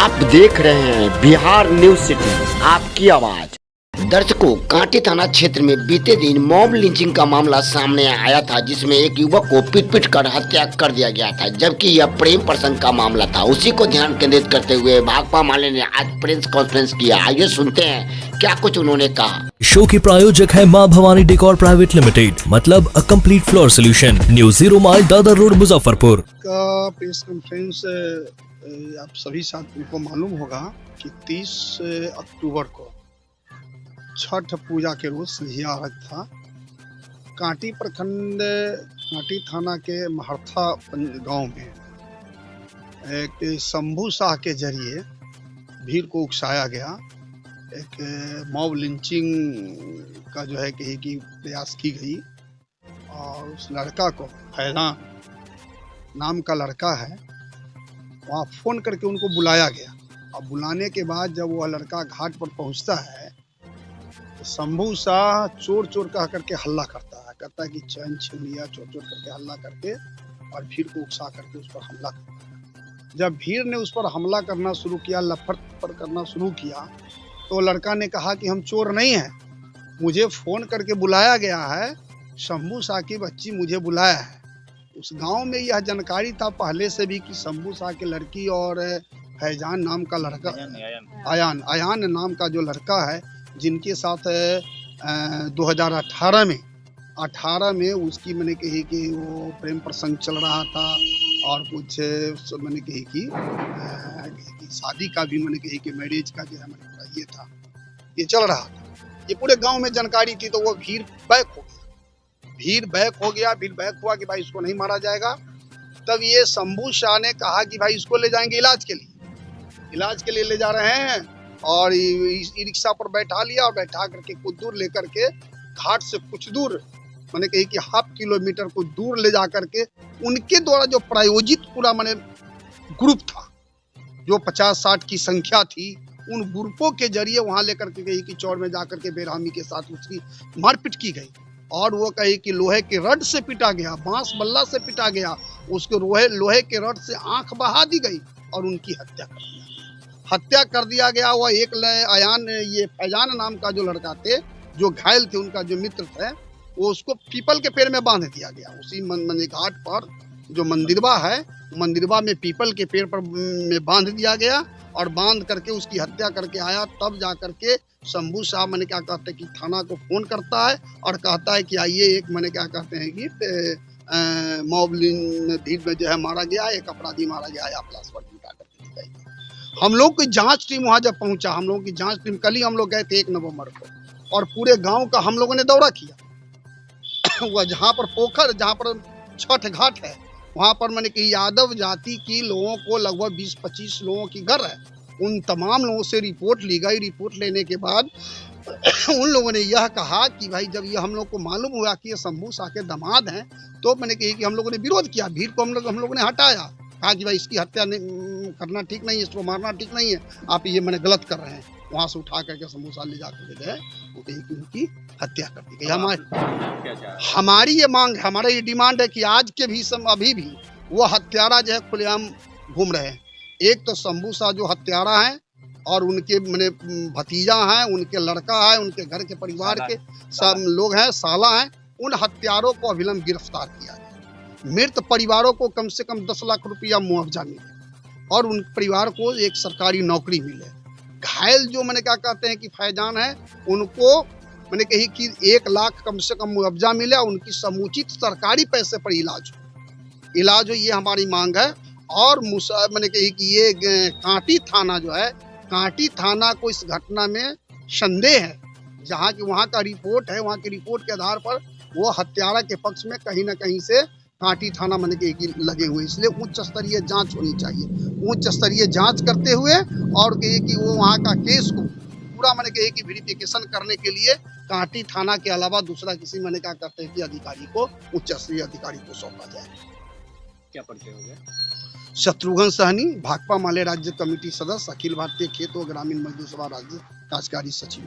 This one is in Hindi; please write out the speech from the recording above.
आप देख रहे हैं बिहार न्यूज सिटी, आपकी आवाज। दर्शकों, कांटी थाना क्षेत्र में बीते दिन मॉब लिंचिंग का मामला सामने आया था, जिसमें एक युवक को पीट कर हत्या कर दिया गया था, जबकि यह प्रेम प्रसंग का मामला था। उसी को ध्यान केंद्रित करते हुए भाकपा माले ने आज प्रेस कॉन्फ्रेंस किया। आइए सुनते हैं क्या कुछ उन्होंने कहा। शो की प्रायोजक है मां भवानी डेकोर प्राइवेट लिमिटेड, मतलब a complete floor solution, new 0 mile Dadar road, Muzaffarpur का प्रेस कॉन्फ्रेंस आप सभी साथियों को मालूम होगा कि 30 अक्टूबर को छठ पूजा के रोज संध्या अर्घ था। कांटी प्रखंड कांटी थाना के महर्था गांव में एक शंभू शाह के जरिए भीड़ को उकसाया गया। एक मॉब लिंचिंग का जो है कि प्रयास की गई और उस लड़का को, फैजान नाम का लड़का है, वहाँ फ़ोन करके उनको बुलाया गया। और बुलाने के बाद जब वह लड़का घाट पर पहुँचता है तो शंभू शाह चोर चोर कह करके हल्ला करता है कि चैन छीन लिया, चोर चोर करके हल्ला करके और भीड़ को उकसा करके उस पर हमला करता है। जब भीड़ ने उस पर हमला करना शुरू किया, लफड़ करना शुरू किया, तो लड़का ने कहा कि हम चोर नहीं हैं, मुझे फ़ोन करके बुलाया गया है, शंभू शाह की बच्ची मुझे बुलाया है। उस गांव में यह जानकारी था पहले से भी कि शंभू शाह की लड़की और फैजान नाम का लड़का, अयान नाम का जो लड़का है, जिनके साथ 2018 में उसकी मैंने कही कि वो प्रेम प्रसंग चल रहा था और कुछ मैंने कही कि शादी का भी मैंने कही कि मैरिज का जो है मैंने ये था, ये चल रहा था। ये पूरे गांव में जानकारी थी। तो वो भीड़ बैक हो गया। भीड़ बैक हुआ कि भाई इसको नहीं मारा जाएगा। तब ये शंभू शाह ने कहा कि भाई इसको ले जाएंगे इलाज के लिए ले जा रहे हैं। और ई रिक्शा पर बैठा लिया और बैठा करके कुछ दूर लेकर के घाट से कुछ दूर मैंने कही कि ½ किलोमीटर को दूर ले जा करके उनके द्वारा जो प्रायोजित पूरा मैंने ग्रुप था, जो 50-60 की संख्या थी, उन ग्रुपों के जरिए वहां लेकर के गई कि चौर में जाकर के बेरहमी के साथ उसकी मारपीट की गई। और वो कही कि लोहे के रड से पीटा गया, बांस बल्ला से पीटा गया, उसको लोहे के रड से आंख बहा दी गई और उनकी हत्या कर दिया गया। वह एक अयान, ये फैजान नाम का जो लड़का थे, जो घायल थे, उनका जो मित्र थे, वो उसको पीपल के पेड़ में बांध दिया गया। उसी घाट पर जो मंदिरवा है, मंदिरवा में पीपल के पेड़ पर में बांध दिया गया और बांध करके उसकी हत्या करके आया। तब जा करके शंभू शाह मैंने क्या कहते हैं कि थाना को फोन करता है और कहता है कि आइए, एक मैंने क्या कहते हैं कि मॉब भीड़ में जो है मारा गया, एक अपराधी मारा गया है, आप लाश पर मिटा करके दिखाई। हम लोग की जांच टीम वहां जब पहुंचा, हम लोगों की जांच टीम, कल ही हम लोग गए थे 1 नवंबर को, और पूरे गांव का हम लोगों ने दौरा किया। वह जहाँ पर पोखर, जहाँ पर छठ घाट है, वहाँ पर मैंने कि यादव जाति की लोगों को लगभग 20-25 लोगों की घर है, उन तमाम लोगों से रिपोर्ट ली गई। रिपोर्ट लेने के बाद उन लोगों ने यह कहा कि भाई जब ये हम लोग को मालूम हुआ कि ये शंभू शाह के दामाद हैं, तो मैंने कही कि हम लोगों ने विरोध किया। भीड़ को हम लोगों ने हटाया, कहा कि भाई इसकी हत्या करना ठीक नहीं है, इसको मारना ठीक नहीं है, आप ये मैंने गलत कर रहे हैं। वहाँ से उठा करके शंभू शाह ले जाकर गए, वो कही कि उनकी हत्या कर दी गई। हमारी ये मांग है, हमारा ये डिमांड है कि आज के भी अभी भी वो हत्यारा जो है खुलेआम घूम रहे हैं। एक तो शंभू शाह जो हत्यारा हैं और उनके मैंने भतीजा हैं, उनके लड़का है, उनके घर के परिवार के सब लोग हैं, साला हैं, उन हत्यारों को अविलंब गिरफ्तार किया जाए। मृत परिवारों को कम से कम 10 लाख रुपया मुआवजा मिले और उन परिवार को एक सरकारी नौकरी मिले। घायल जो मैंने क्या कहते हैं कि फैजान है, उनको मैंने कही कि 1 लाख कम से कम मुआवजा मिले, उनकी समुचित सरकारी पैसे पर इलाज हो, ये हमारी मांग है। और मैंने कही कि ये कांटी थाना जो है, कांटी थाना को इस घटना में संदेह है, जहाँ की वहाँ का रिपोर्ट है, वहाँ की रिपोर्ट के आधार पर वो हत्यारा के पक्ष में कहीं ना कहीं से कांटी थाना मैंने कही लगे हुए, इसलिए उच्च स्तरीय जांच होनी चाहिए। उच्च स्तरीय जांच करते हुए और कही कि वो वहाँ का केस को पूरा मैंने कही कि वेरिफिकेशन करने के लिए कांटी थाना के अलावा दूसरा किसी मैंने क्या करते हैं कि अधिकारी को, उच्च स्तरीय अधिकारी को सौंपा जाए। क्या परिचय हो गया? शत्रुघ्न सहनी, भाकपा माले राज्य कमेटी सदस्य, अखिल भारतीय खेत व ग्रामीण मजदूर सभा राज्य कार्यकारी सचिव।